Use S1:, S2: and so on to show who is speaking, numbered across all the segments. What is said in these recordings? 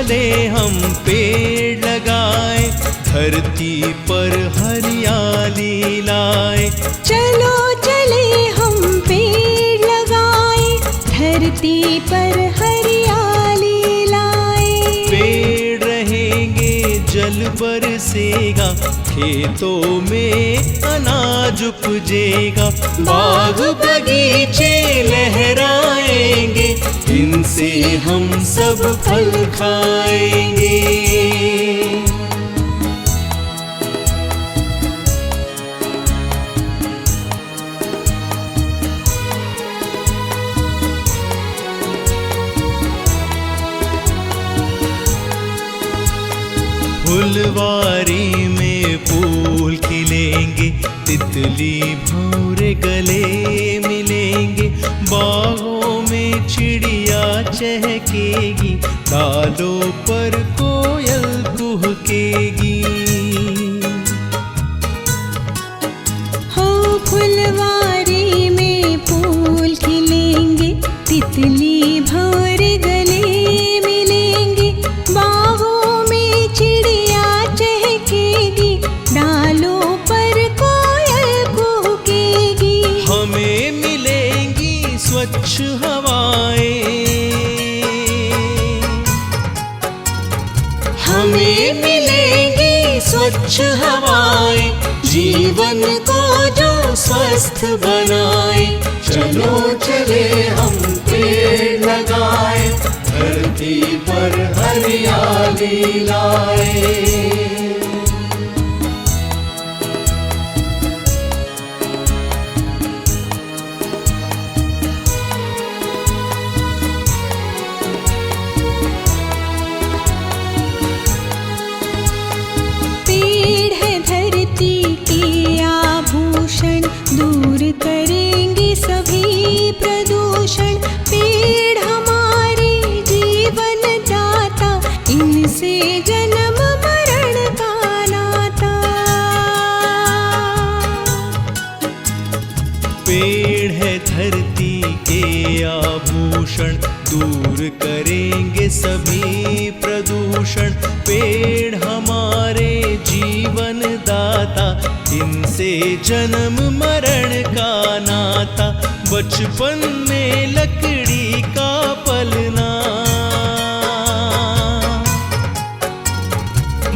S1: चले हम पेड़ लगाए, धरती पर हरियाली लाए।
S2: चलो चले हम पेड़ लगाए, धरती पर हरियाली लाए।
S1: पेड़ रहेंगे जल बरसेगा, खेतों में अनाज उपजेगा। बाग बगीचे लहराएंगे, इनसे हम सब फल खाएंगे। फुलवारी में फूल खिलेंगे, तितली भंवरे गले मिलेंगे। बागों में चिड़िया चहकेगी, डालों पर कोयल कुहकेगी।
S2: हो फुलवारी में फूल खिलेंगे, तितली भंवरे गले मिलेंगे। बागों में चिड़िया चहकेगी, डालों पर कोयल कुहकेगी।
S1: हमें मिलेंगी स्वच्छ हवाएं,
S2: हमें मिलेंगी स्वच्छ हवाएं, जीवन को जो स्वस्थ बनाए।
S1: चलो चले हम पेड़ लगाए, धरती पर हरियाली लाए।
S2: पेड़ है धरती के आभूषण, दूर करेंगे सभी प्रदूषण। पेड़ हमारे जीवन दाता, इनसे जन्म मरण का नाता।
S1: पेड़ है धरती के आभूषण, दूर करेंगे सभी प्रदूषण। पेड़ हमारे जीवन दाता, इनसे जन्म मरण का नाता। बचपन में लकड़ी का पलना,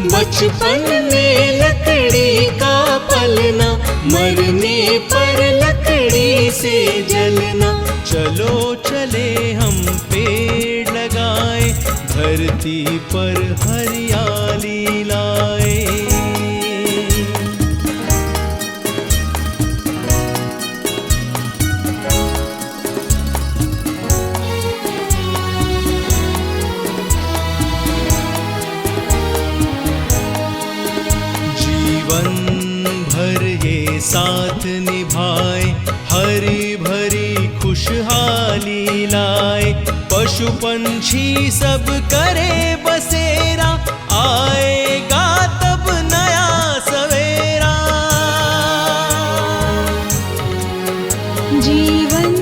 S2: बचपन में लकड़ी का पलना, मरने पर लकड़ी से जलना।
S1: चलो चले हम पेड़ लगाए, धरती पर हरियाली लाए। जीवन भर ये साथ निभाए, हरी भरी खुशहाली लाए। पशु पंछी सब करे बसेरा, आएगा तब नया सवेरा।
S2: जीवन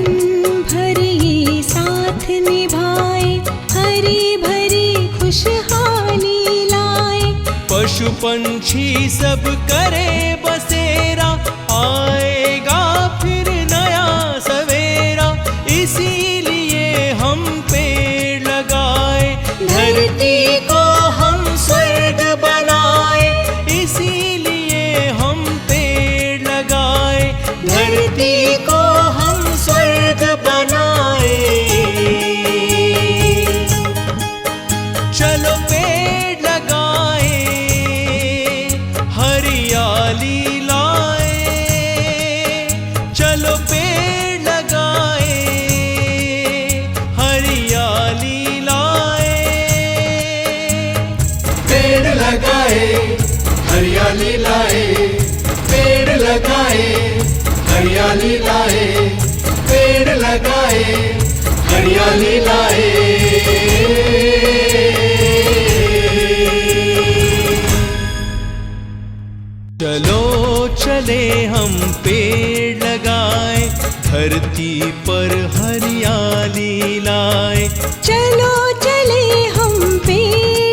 S2: भर ये साथ निभाए, हरी भरी खुशहाली लाए।
S1: पशु पंछी सब करे बसेरा, आएगा फिर नया सवेरा। इसीलिए हम पेड़ लगाए,
S2: धरती को हम स्वर्ग बनाए।
S1: इसीलिए हम पेड़ लगाए,
S2: धरती को हम स्वर्ग बनाए।
S1: चलो पेड़ लगाए, हरियाली लाए। चलो पेड़ लगाए, हरियाली लाए।
S3: पेड़ लगाए, हरियाली लाए। पेड़ लगाए, हरियाली लाए। पेड़ लगाए, हरियाली लाए।
S1: चलो चले हम पेड़ लगाए, धरती पर हरियाली लाए।
S2: चलो चले हम पेड़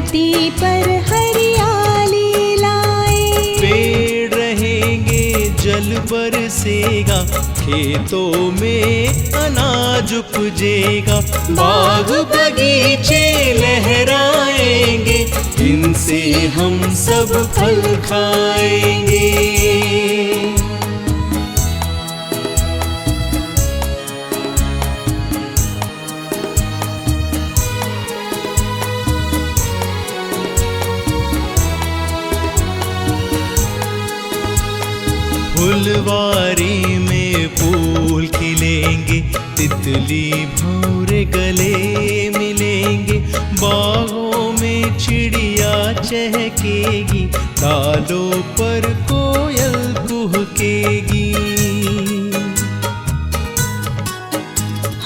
S2: धरती पर हरियाली लाए।
S1: पेड़ रहेंगे जल बरसेगा, खेतों में अनाज उपजेगा,
S2: बाग बगीचे लहराएंगे,
S1: इनसे हम सब फल खाएंगे। फुलवारी में फूल खिलेंगे, तितली भौर गले मिलेंगे, बागों में चिड़िया चहकेगी, डालों पर कोयल कुहकेगी।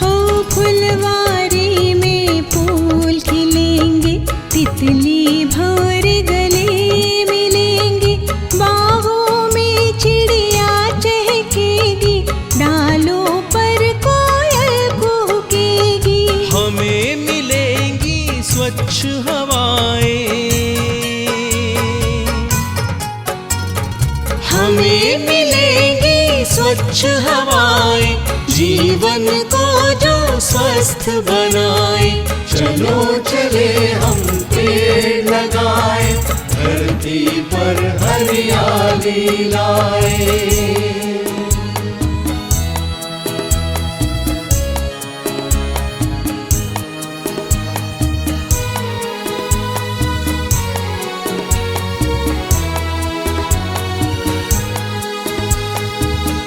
S2: हो फुलवारी में फूल खिलेंगे, तितली भौर गले मिलेंगे, बागों में चिड़िया चहकेगी, डालों पर कोयल कूकेगी।
S1: हमें मिलेंगी स्वच्छ हवाएं,
S2: हमें मिलेंगी स्वच्छ हवाएं, जीवन को जो स्वस्थ बनाए।
S3: चलो चले हम पेड़ लगाए, धरती पर हरियाली लाए।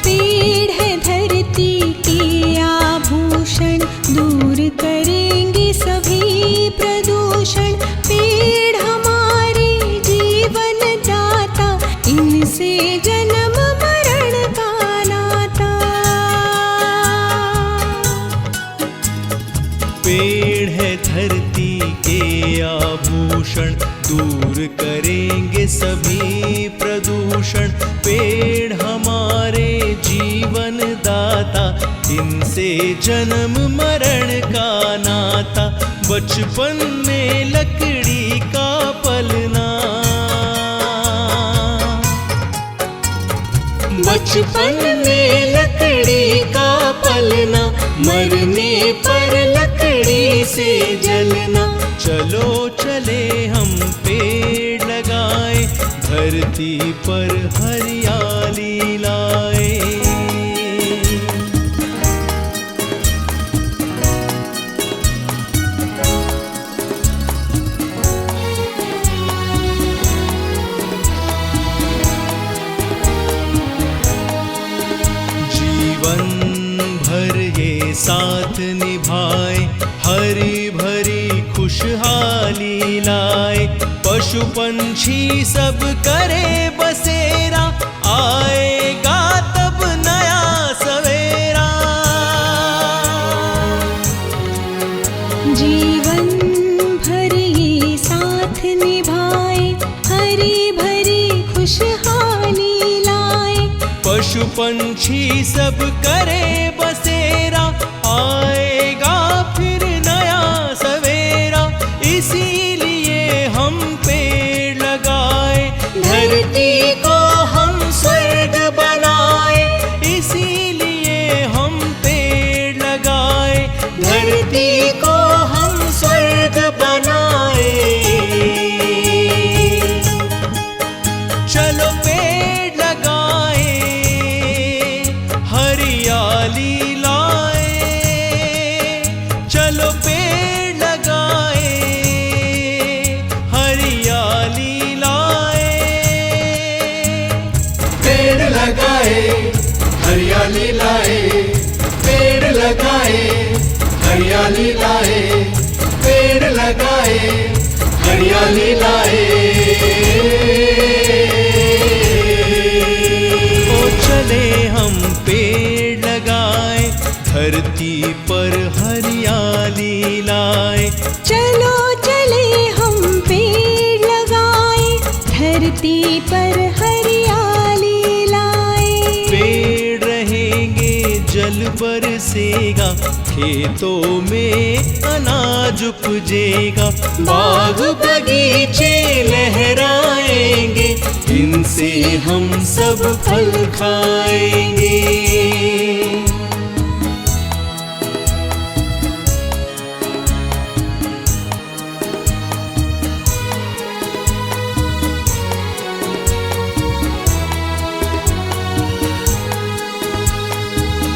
S2: पेड़ है धरती के आभूषण, दूर करेंगे सभी प्रदूषण। पेड़ हमारे जीवन दाता, इनसे जन्म मरण का नाता।
S1: पेड़ है धरती के आभूषण, दूर करेंगे सभी प्रदूषण। पेड़ हमारे जीवन दाता, इनसे जन्म मरण का नाता। बचपन में लकड़ी का पलना,
S2: बचपन में लकड़ी का पलना, मरने पर लकड़ी से जलना।
S1: चलो चले हम पेड़ लगाए, धरती पर हरियाली लाए। जीवन भर ये साथ निभाए, हरी भरी खुशहाली लाए। पशु पंछी सब करे बसेरा, आएगा तब नया सवेरा।
S2: जीवन भर ये साथ निभाए, हरी भरी खुशहाली लाए।
S1: पशु पंछी सब करे बसेरा, आएगा फिर नया सवेरा। इसीलिए हम पेड़ लगाए,
S2: धरती को हम स्वर्ग बनाए।
S1: इसीलिए हम पेड़ लगाए,
S2: धरती को हम स्वर्ग बनाए।
S1: चलो पेड़ लगाए, हरियाली लाए। चलो पेड़ लगाए, हरियाली लाए।
S3: पेड़ लगाए, हरियाली लाए। पेड़ लगाए, हरियाली लाए। पेड़ लगाए, हरियाली लाए।
S1: ओ चले हम पेड़ लगाए, धरती पर हरियाली लाए।
S2: चलो चले हम पेड़ लगाए, धरती पर हरियाली लाए।
S1: पेड़ रहेंगे जल बरसे बरसेगा, खेतों में अनाज उपजेगा, बाग बगीचे लहराएंगे, इनसे हम सब फल खाएंगे।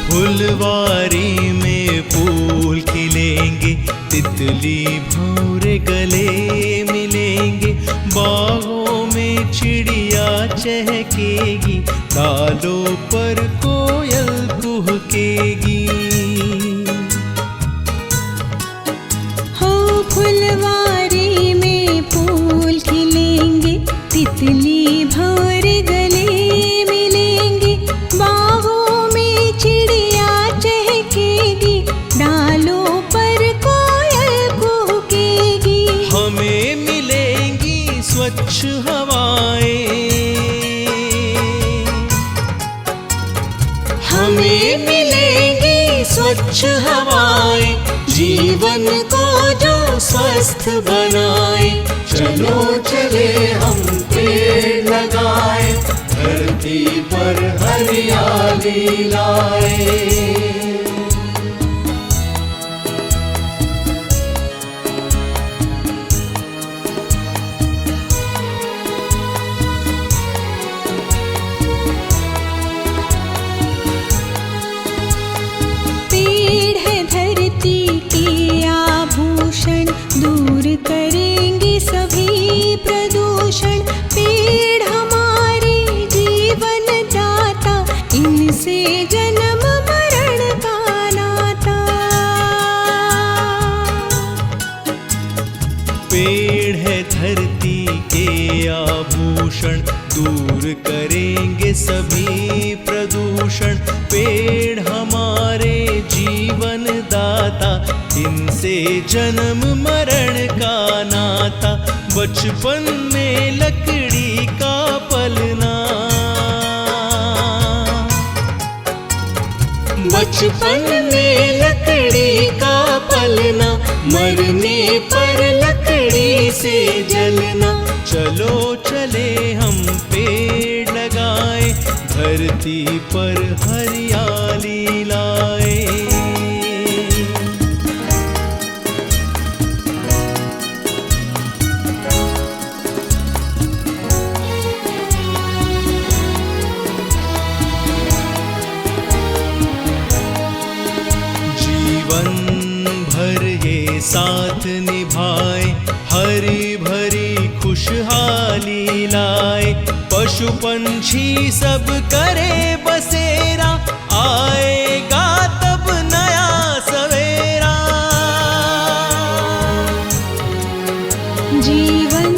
S1: फुलवारी में फूल खिलेंगे, तितली भंवरे गले मिलेंगे, बागों में चिड़िया चहकेगी, डालों पर कोयल कुहकेगी।
S2: हो फुलवारी में फूल खिलेंगे, तितली भंवरे गले मिलेंगे, बागों में चिड़िया चहकेगी, डालों पर कोयल कूकेगी।
S1: हमें मिलेंगी स्वच्छ हवाएं,
S2: हमें मिलेंगी स्वच्छ हवाएं, जीवन को जो स्वस्थ बनाए।
S3: चलो चले हम पेड़ लगाए, धरती पर हरियाली लाए।
S2: पेड़ है धरती के आभूषण, दूर करेंगे सभी प्रदूषण। पेड़ हमारे जीवन दाता, इनसे जन्म मरण का नाता।
S1: पेड़ है धरती के आभूषण, दूर करेंगे सभी प्रदूषण। पेड़ हमारे जीवन दाता, इनसे जन्म मरण का नाता। बचपन में लकड़ी का पलना,
S2: बचपन में लकड़ी का पलना, मरने पर लकड़ी से जलना।
S1: चलो चले हम पेड़ लगाए, धरती पर हरियाली लाए। जीवन भर ये साथ निभाए, हरी भरी खुशहाली लाए। पशु पंछी सब करे बसेरा, आएगा तब नया सवेरा।
S2: जीवन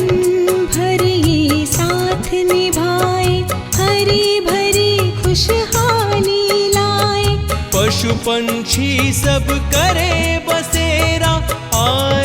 S2: भर ये साथ निभाए, हरी भरी खुशहाली लाए।
S1: पशु पंछी सब करे बसेरा, आए